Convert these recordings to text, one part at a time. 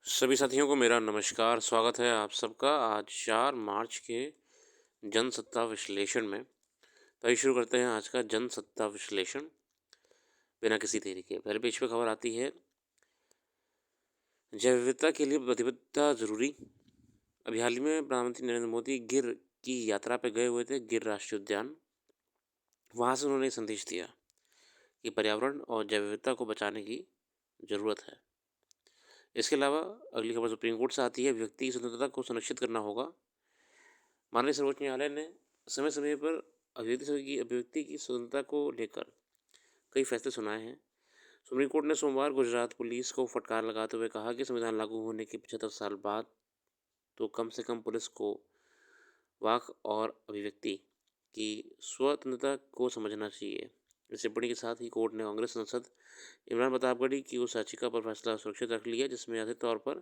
सभी साथियों को मेरा नमस्कार, स्वागत है आप सबका आज 4 मार्च के जनसत्ता विश्लेषण में। तो आइए शुरू करते हैं आज का जनसत्ता विश्लेषण बिना किसी देरी के। पहले पेज पे खबर आती है, जैव विविधता के लिए प्रतिबद्धता ज़रूरी। अभी हाल ही में प्रधानमंत्री नरेंद्र मोदी गिर की यात्रा पे गए हुए थे, गिर राष्ट्रीय उद्यान। वहाँ से उन्होंने संदेश दिया कि पर्यावरण और जैव विविधता को बचाने की ज़रूरत है। इसके अलावा अगली खबर सुप्रीम कोर्ट से आती है, व्यक्ति की स्वतंत्रता को सुनिश्चित करना होगा। माननीय सर्वोच्च न्यायालय ने समय समय पर अभिव्यक्ति की स्वतंत्रता को लेकर कई फैसले सुनाए हैं। सुप्रीम कोर्ट ने सोमवार गुजरात पुलिस को फटकार लगाते हुए कहा कि संविधान लागू होने के 75 साल बाद तो कम से कम पुलिस को वाक और अभिव्यक्ति की स्वतंत्रता को समझना चाहिए। इस टिप्पणी के साथ ही कोर्ट ने कांग्रेस सांसद इमरान प्रतापगढ़ी की उस याचिका पर फैसला सुरक्षित रख लिया जिसमें कथित तौर पर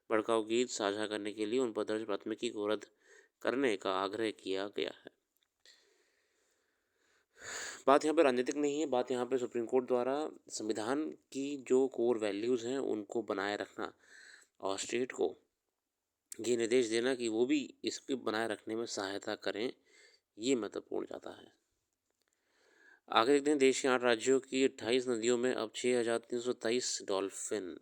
भड़काऊ गीत साझा करने के लिए उन पर दर्ज प्राथमिकी को रद्द करने का आग्रह किया गया है। बात यहाँ पे राजनीतिक नहीं है, बात यहाँ पे सुप्रीम कोर्ट द्वारा संविधान की जो कोर वैल्यूज़ हैं उनको बनाए रखना और स्टेट को ये निर्देश देना कि वो भी इसके बनाए रखने में सहायता करें, ये महत्वपूर्ण जाता है। आगे देखते हैं, देश के 8 राज्यों की 28 नदियों में अब 6,327 डॉल्फिन।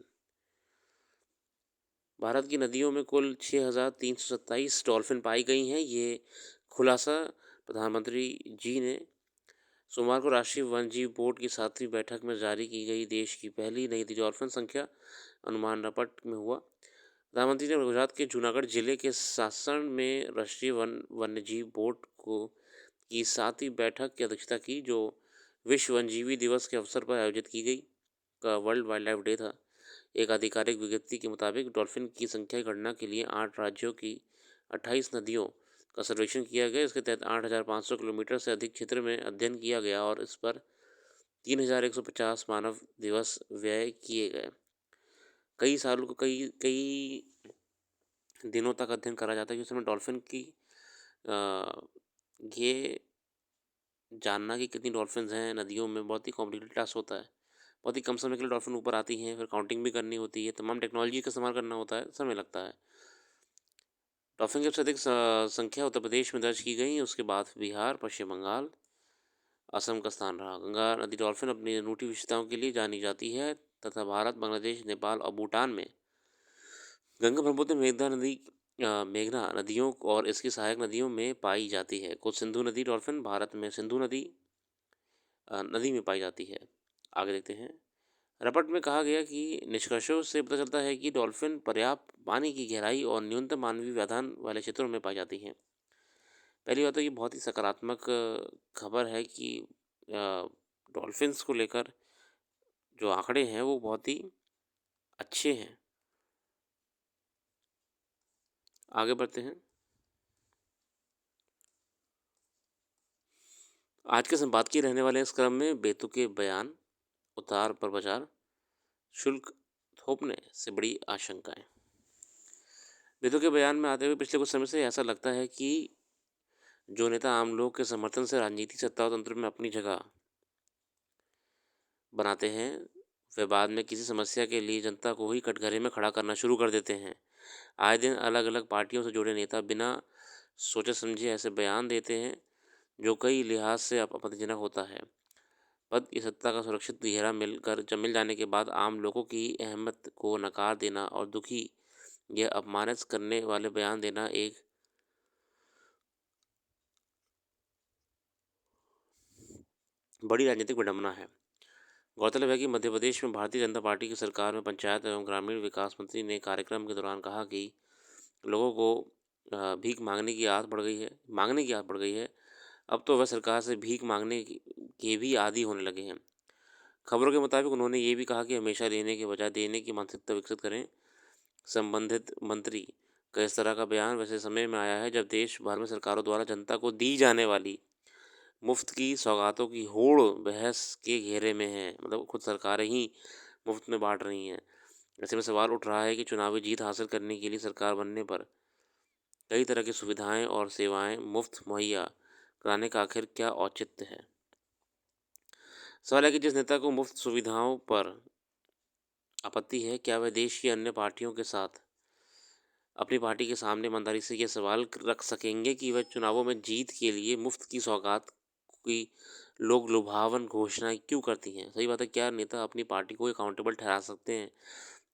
भारत की नदियों में कुल 6,327 डॉल्फिन पाई गई हैं। ये खुलासा प्रधानमंत्री जी ने सोमवार को राष्ट्रीय वन्यजीव बोर्ड की 7वीं बैठक में जारी की गई देश की पहली नई डॉल्फिन संख्या अनुमान रपट में हुआ। प्रधानमंत्री ने गुजरात के जूनागढ़ जिले के सासण में राष्ट्रीय वन्यजीव बोर्ड को की 7वीं बैठक की अध्यक्षता की, जो विश्व वन्यजीवी दिवस के अवसर पर आयोजित की गई का वर्ल्ड वाइल्ड लाइफ डे था। एक आधिकारिक विज्ञप्ति के मुताबिक डॉल्फिन की संख्या की गणना के लिए 8 राज्यों की 28 नदियों का सर्वेक्षण किया गया। इसके तहत 8,500 किलोमीटर से अधिक क्षेत्र में अध्ययन किया गया और इस पर 3,150 मानव दिवस व्यय किए गए। कई सालों को कई कई दिनों तक अध्ययन करा जाता है कि उसमें डॉल्फिन की ये जानना कि कितनी डॉल्फिन्स हैं नदियों में बहुत ही कॉम्प्लिकेटेड टास्क होता है। बहुत ही कम समय के लिए डॉल्फिन ऊपर आती हैं, फिर काउंटिंग भी करनी होती है, तमाम टेक्नोलॉजी का इस्तेमाल करना होता है, समय लगता है। डॉल्फिन की सबसे अधिक संख्या उत्तर प्रदेश में दर्ज की गई, उसके बाद बिहार, पश्चिम बंगाल, असम का स्थान रहा। गंगा नदी डॉल्फिन अपनी अनूठी विशेषताओं के लिए जानी जाती है तथा भारत, बांग्लादेश, नेपाल और भूटान में गंगा, ब्रह्मपुत्र, मेघना नदियों और इसकी सहायक नदियों में पाई जाती है। कुछ सिंधु नदी डॉल्फिन भारत में सिंधु नदी नदी में पाई जाती है। आगे देखते हैं, रपट में कहा गया कि निष्कर्षों से पता चलता है कि डॉल्फिन पर्याप्त पानी की गहराई और न्यूनतम मानवीय व्यवधान वाले क्षेत्रों में पाई जाती हैं। पहली बात तो ये बहुत ही सकारात्मक खबर है कि डॉल्फिन्स को लेकर जो आंकड़े हैं वो बहुत ही अच्छे हैं। आगे बढ़ते हैं, आज के संपादकीय रहने वाले इस क्रम में बेतुके बयान, उतार पर बाजार, शुल्क थोपने से बड़ी आशंकाएं। बेतुके बयान में आते हुए पिछले कुछ समय से ऐसा लगता है कि जो नेता आम लोग के समर्थन से राजनीतिक सत्ता तंत्र में अपनी जगह बनाते हैं, वे बाद में किसी समस्या के लिए जनता को ही कटघरे में खड़ा करना शुरू कर देते हैं। आए दिन अलग अलग पार्टियों से जुड़े नेता बिना सोचे समझे ऐसे बयान देते हैं जो कई लिहाज से आपत्तिजनक होता है। पद की सत्ता का सुरक्षित घेरा मिल जाने के बाद आम लोगों की अहमियत को नकार देना और दुखी या अपमानित करने वाले बयान देना एक बड़ी राजनीतिक विडंबना है। गौरतलब है कि मध्य प्रदेश में भारतीय जनता पार्टी की सरकार में पंचायत एवं ग्रामीण विकास मंत्री ने कार्यक्रम के दौरान कहा कि लोगों को भीख मांगने की आदत बढ़ गई है। अब तो वह सरकार से भीख मांगने के भी आदी होने लगे हैं। खबरों के मुताबिक उन्होंने ये भी कहा कि हमेशा लेने के बजाय देने की मानसिकता विकसित करें। संबंधित मंत्री का इस तरह का बयान वैसे समय में आया है जब देश भर में सरकारों द्वारा जनता को दी जाने वाली मुफ्त की सौगातों की होड़ बहस के घेरे में है। मतलब खुद सरकारें ही मुफ्त में बांट रही हैं। ऐसे में सवाल उठ रहा है कि चुनावी जीत हासिल करने के लिए सरकार बनने पर कई तरह की सुविधाएं और सेवाएं मुफ्त मुहैया कराने का आखिर क्या औचित्य है। सवाल है कि जिस नेता को मुफ्त सुविधाओं पर आपत्ति है, क्या वह देश की अन्य पार्टियों के साथ अपनी पार्टी के सामने ईमानदारी से ये सवाल रख सकेंगे कि वह चुनावों में जीत के लिए मुफ्त की सौगात की लोग लुभावन घोषणाएं क्यों करती हैं? सही बात है, क्या नेता अपनी पार्टी को अकाउंटेबल ठहरा सकते हैं?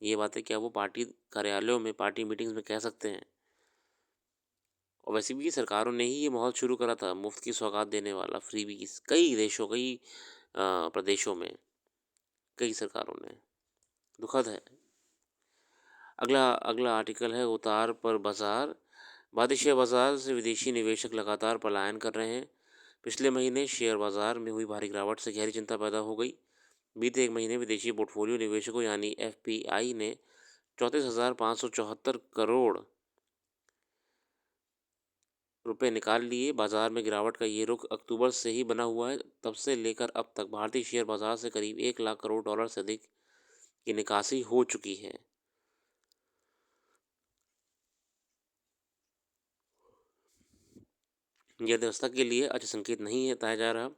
ये बातें क्या वो पार्टी कार्यालयों में, पार्टी मीटिंग्स में कह सकते हैं? और वैसे भी सरकारों ने ही ये माहौल शुरू करा था, मुफ्त की सौगात देने वाला, फ्रीबीज, कई देशों, कई प्रदेशों में, कई सरकारों ने। दुखद है। अगला अगला आर्टिकल है उतार पर बाजार। भारतीय शेयर बाजार से विदेशी निवेशक लगातार पलायन कर रहे हैं। पिछले महीने शेयर बाजार में हुई भारी गिरावट से गहरी चिंता पैदा हो गई। बीते एक महीने विदेशी पोर्टफोलियो निवेशकों यानी एफपीआई ने 34,574 करोड़ रुपए निकाल लिए। बाजार में गिरावट का ये रुख अक्टूबर से ही बना हुआ है। तब से लेकर अब तक भारतीय शेयर बाजार से करीब 1 लाख करोड़ डॉलर से अधिक की निकासी हो चुकी है। यह अर्थव्यवस्था के लिए अच्छा संकेत नहीं है बताया जा रहा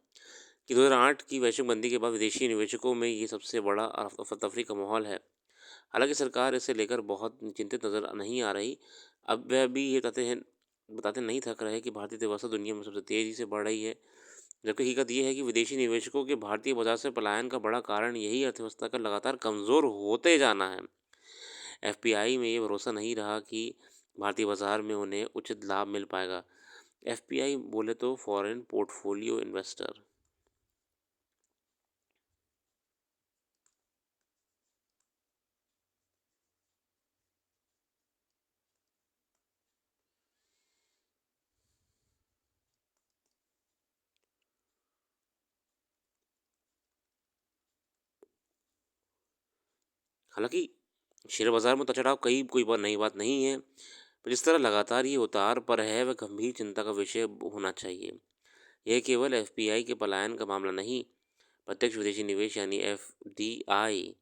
कि 2008 की वैश्विक मंदी के बाद विदेशी निवेशकों में ये सबसे बड़ा अफरा-तफरी का माहौल है। हालांकि सरकार इसे लेकर बहुत चिंतित नजर नहीं आ रही। अब वह भी ये बताते नहीं थक रहे कि भारतीय अर्थव्यवस्था दुनिया में सबसे तेजी से बढ़ रही है। जबकि हकीकत ये है कि विदेशी निवेशकों के भारतीय बाजार से पलायन का बड़ा कारण यही अर्थव्यवस्था का लगातार कमज़ोर होते जाना है। एफपीआई में ये भरोसा नहीं रहा कि भारतीय बाजार में उन्हें उचित लाभ मिल पाएगा। एफपीआई बोले तो फॉरेन पोर्टफोलियो इन्वेस्टर। हालांकि शेयर बाजार में उतार चढ़ाव कई कोई नई बात नहीं है, पर जिस तरह लगातार ये उतार पर है वह गंभीर चिंता का विषय होना चाहिए। यह केवल एफपीआई के पलायन का मामला नहीं, प्रत्यक्ष विदेशी निवेश यानी एफडीआई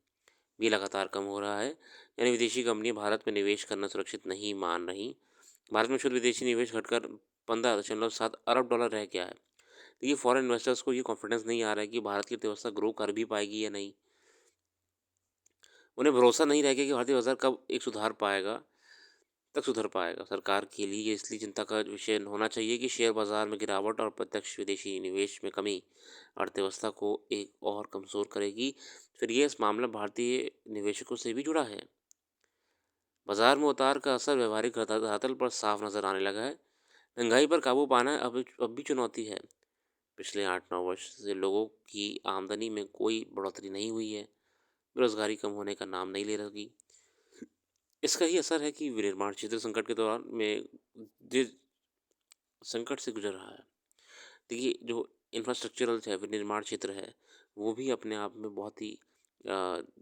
भी लगातार कम हो रहा है। यानी विदेशी कंपनियां भारत में निवेश करना सुरक्षित नहीं मान रही। भारत में शुद्ध विदेशी निवेश घटकर 15.7 अरब डॉलर रह गया है। तो ये फॉरेन इन्वेस्टर्स को ये कॉन्फिडेंस नहीं आ रहा है कि भारत की अर्थव्यवस्था ग्रो कर भी पाएगी या नहीं। उन्हें भरोसा नहीं रह गया कि भारतीय बाजार कब एक सुधर पाएगा। सरकार के लिए ये इसलिए चिंता का विषय होना चाहिए कि शेयर बाजार में गिरावट और प्रत्यक्ष विदेशी निवेश में कमी अर्थव्यवस्था को एक और कमज़ोर करेगी। फिर ये इस मामला भारतीय निवेशकों से भी जुड़ा है। बाजार में उतार का असर व्यवहारिक धरातल पर साफ नजर आने लगा है। महंगाई पर काबू पाना अब भी चुनौती है। पिछले 8-9 वर्ष से लोगों की आमदनी में कोई बढ़ोतरी नहीं हुई है। बेरोजगारी कम होने का नाम नहीं ले रही। इसका ही असर है कि विनिर्माण क्षेत्र संकट के दौरान में जिस संकट से गुजर रहा है। देखिए, जो इंफ्रास्ट्रक्चरल है, विनिर्माण क्षेत्र है, वो भी अपने आप में बहुत ही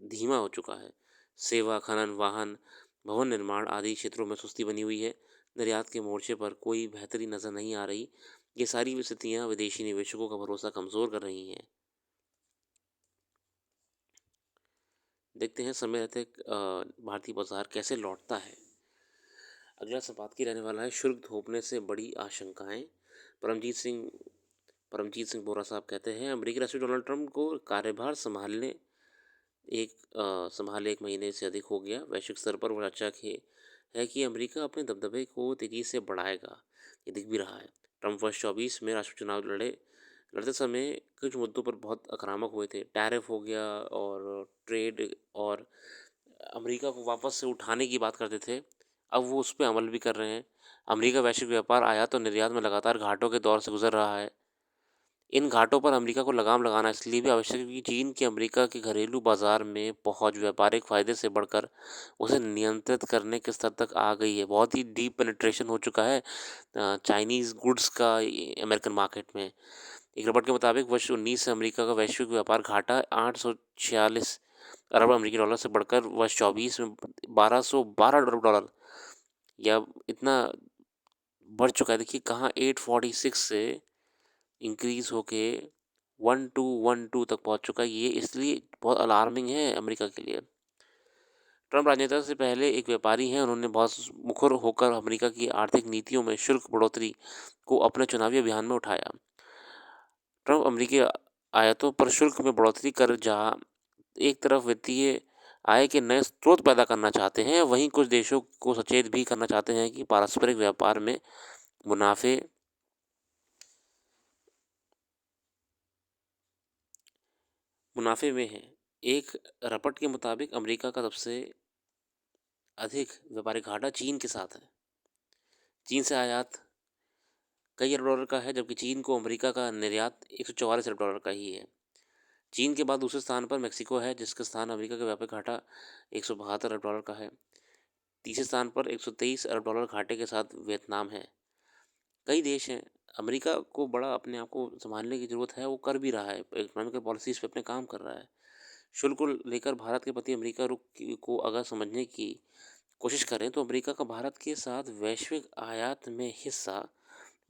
धीमा हो चुका है। सेवा, खनन, वाहन, भवन निर्माण आदि क्षेत्रों में सुस्ती बनी हुई है। निर्यात के मोर्चे पर कोई बेहतरी नज़र नहीं आ रही। ये सारी स्थितियाँ विदेशी निवेशकों का भरोसा कमज़ोर कर रही हैं। देखते हैं समय रहते भारतीय बाजार कैसे लौटता है। अगला सवाल की रहने वाला है, शुल्क थोपने से बड़ी आशंकाएं। परमजीत सिंह परमजीत सिंह बोरा साहब कहते हैं, अमेरिकी राष्ट्रपति डोनाल्ड ट्रंप को कार्यभार संभाले 1 महीने से अधिक हो गया। वैश्विक स्तर पर वो चर्चा है कि अमेरिका अपने दबदबे को तेजी से बढ़ाएगा। ये दिख भी रहा है। ट्रंप वर्ष 24 में राष्ट्रपति चुनाव लड़ते समय कुछ मुद्दों पर बहुत आक्रामक हुए थे। टैरिफ हो गया और ट्रेड, और अमेरिका को वापस से उठाने की बात करते थे। अब वो उस पे अमल भी कर रहे हैं। अमेरिका वैश्विक व्यापार, आयात और निर्यात में लगातार घाटों के दौर से गुजर रहा है। इन घाटों पर अमेरिका को लगाम लगाना इसलिए भी आवश्यक है कि चीन की अमेरिका के घरेलू बाजार में पहुंच व्यापारिक फ़ायदे से बढ़कर उसे नियंत्रित करने के स्तर तक आ गई है। बहुत ही डीप पेनिट्रेशन हो चुका है चाइनीज़ गुड्स का अमेरिकन मार्केट में। एक रिपोर्ट के मुताबिक वर्ष 19 से अमेरिका का वैश्विक व्यापार घाटा 846 अरब अमेरिकी डॉलर से बढ़कर वर्ष 24 में 1212 अरब डॉलर या इतना बढ़ चुका है। देखिए कहाँ 846 से इंक्रीज होके 1212 तक पहुंच चुका है। ये इसलिए बहुत अलार्मिंग है अमेरिका के लिए। ट्रंप राजनेता से पहले एक व्यापारी हैं। उन्होंने बहुत मुखर होकर अमेरिका की आर्थिक नीतियों में शुल्क बढ़ोतरी को अपने चुनावी अभियान में उठाया। ट्रंप अमेरिकी आयातों पर शुल्क में बढ़ोतरी कर जहां एक तरफ वित्तीय आय के नए स्रोत पैदा करना चाहते हैं। वहीं कुछ देशों को सचेत भी करना चाहते हैं कि पारस्परिक व्यापार में मुनाफे मुनाफे में है। एक रपट के मुताबिक अमेरिका का सबसे अधिक व्यापारिक घाटा चीन के साथ है। चीन से आयात कई अरब डॉलर का है, जबकि चीन को अमेरिका का निर्यात 144 अरब डॉलर का ही है। चीन के बाद दूसरे स्थान पर मेक्सिको है, जिसका स्थान अमेरिका का व्यापारिक घाटा 172 अरब डॉलर का है। तीसरे स्थान पर 123 अरब डॉलर घाटे के साथ वियतनाम है। कई देश हैं। अमेरिका को बड़ा अपने आप को संभालने की ज़रूरत है, वो कर भी रहा है, इकोनॉमिकल पॉलिसीज़ पे अपने काम कर रहा है। शुल्क को लेकर भारत के प्रति अमेरिका रुख को अगर समझने की कोशिश करें तो अमेरिका का भारत के साथ वैश्विक आयात में हिस्सा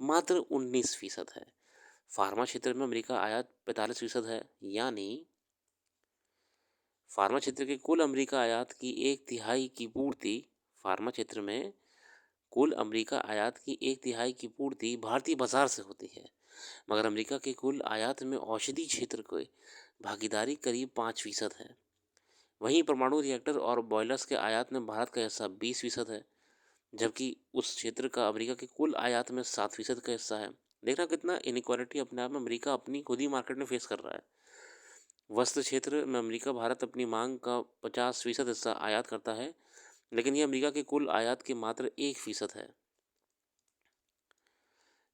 मात्र 19% है। फार्मा क्षेत्र में अमेरिका आयात 45% है, यानी फार्मा क्षेत्र के कुल अमेरिका आयात की एक तिहाई की पूर्ति फार्मा क्षेत्र में कुल अमेरिका आयात की एक तिहाई की पूर्ति भारतीय बाजार से होती है। मगर अमेरिका के कुल आयात में औषधि क्षेत्र की भागीदारी करीब 5% है। वहीं परमाणु रिएक्टर और बॉयलर्स के आयात में भारत का हिस्सा 20% है, जबकि उस क्षेत्र का अमेरिका के कुल आयात में 7% का हिस्सा है। देखना कितना इनइक्वालिटी अपने आप में अमेरिका अपनी खुद ही मार्केट में फेस कर रहा है। वस्त्र क्षेत्र में अमेरिका भारत अपनी मांग का 50% हिस्सा आयात करता है, लेकिन ये अमेरिका के कुल आयात के मात्र 1% है।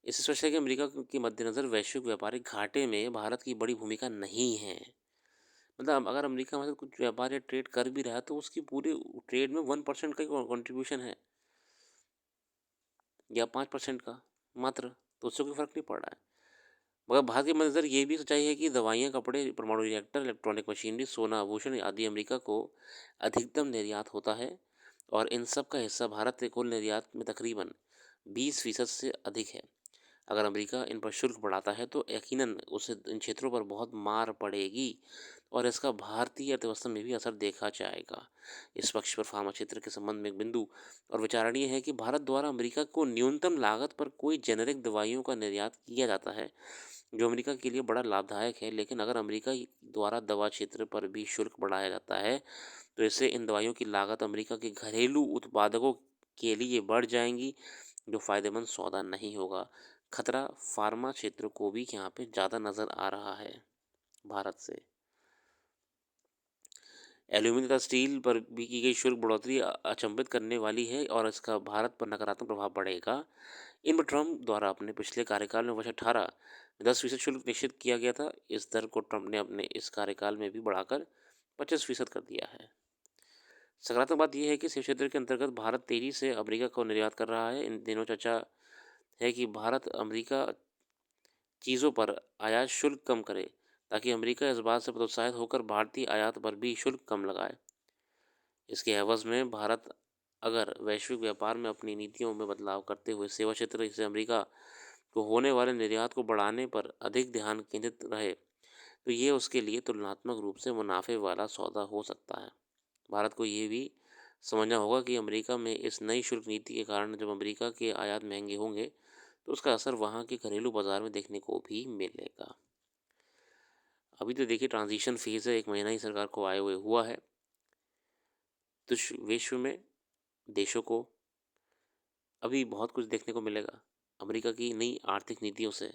इससे स्पष्ट है कि अमेरिका के मद्देनज़र वैश्विक व्यापारिक घाटे में भारत की बड़ी भूमिका नहीं है। मतलब अगर अमेरिका हमारे साथ कुछ व्यापार या ट्रेड कर भी रहा है तो उसकी पूरे ट्रेड में 1% का कंट्रीब्यूशन है या 5% का मात्र, तो उससे कोई फ़र्क नहीं पड़ रहा है। मगर भारत के मंजर ये भी सच्चाई है कि दवाइयाँ, कपड़े, परमाणु रिएक्टर, इलेक्ट्रॉनिक मशीनरी, सोना, आभूषण आदि अमेरिका को अधिकतम निर्यात होता है और इन सब का हिस्सा भारत के कुल निर्यात में तकरीबन 20% से अधिक है। अगर अमेरिका इन पर शुल्क बढ़ाता है तो यकीनन उसे इन क्षेत्रों पर बहुत मार पड़ेगी और इसका भारतीय अर्थव्यवस्था में भी असर देखा जाएगा। इस पक्ष पर फार्मा क्षेत्र के संबंध में एक बिंदु और विचारणीय है कि भारत द्वारा अमेरिका को न्यूनतम लागत पर कोई जेनेरिक दवाइयों का निर्यात किया जाता है, जो अमेरिका के लिए बड़ा लाभदायक है। लेकिन अगर अमेरिका द्वारा दवा क्षेत्र पर भी शुल्क बढ़ाया जाता है तो इससे इन दवाइयों की लागत अमेरिका के घरेलू उत्पादकों के लिए बढ़ जाएंगी, जो फ़ायदेमंद सौदा नहीं होगा। खतरा फार्मा क्षेत्र को भी यहाँ पे ज़्यादा नज़र आ रहा है भारत से। एल्यूमीनियम तथा स्टील पर भी की गई शुल्क बढ़ोतरी अचंभित करने वाली है और इसका भारत पर नकारात्मक प्रभाव पड़ेगा। इन पर ट्रंप द्वारा अपने पिछले कार्यकाल में वर्ष 18 10% शुल्क निश्चित किया गया था। इस दर को ट्रंप ने अपने इस कार्यकाल में भी बढ़ाकर 25% कर दिया है। सकारात्मक बात यह है कि शिव क्षेत्र के अंतर्गत भारत तेजी से अमेरिका को निर्यात कर रहा है। इन दिनों चर्चा है कि भारत अमेरिका चीज़ों पर आयात शुल्क कम करे, ताकि अमेरिका इस बात से प्रोत्साहित होकर भारतीय आयात पर भी शुल्क कम लगाए। इसके एवज में भारत अगर वैश्विक व्यापार में अपनी नीतियों में बदलाव करते हुए सेवा क्षेत्र से अमेरिका को होने वाले निर्यात को बढ़ाने पर अधिक ध्यान केंद्रित रहे तो ये उसके लिए तुलनात्मक रूप से मुनाफे वाला सौदा हो सकता है। भारत को ये भी समझना होगा कि अमेरिका में इस नई शुल्क नीति के कारण जब अमेरिका के आयात महंगे होंगे तो उसका असर वहाँ के घरेलू बाजार में देखने को भी मिलेगा। अभी तो देखिए ट्रांजिशन फेज़ है, 1 महीना ही सरकार को आए हुए हुआ है। तो विश्व में देशों को अभी बहुत कुछ देखने को मिलेगा। अमेरिका की नई आर्थिक नीतियों से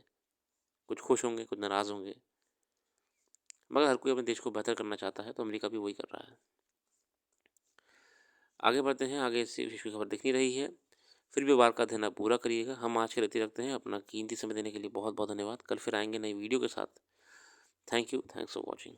कुछ खुश होंगे, कुछ नाराज़ होंगे, मगर हर कोई अपने देश को बेहतर करना चाहता है, तो अमेरिका भी वही कर रहा है। आगे बढ़ते हैं, आगे से विश्व की खबर दिखनी रही है। फिर भी वार का ध्यान आप पूरा करिएगा। हम आज के लिए रखते हैं। अपना कीमती समय देने के लिए बहुत बहुत धन्यवाद। कल फिर आएंगे नई वीडियो के साथ। Thank you, thanks for watching.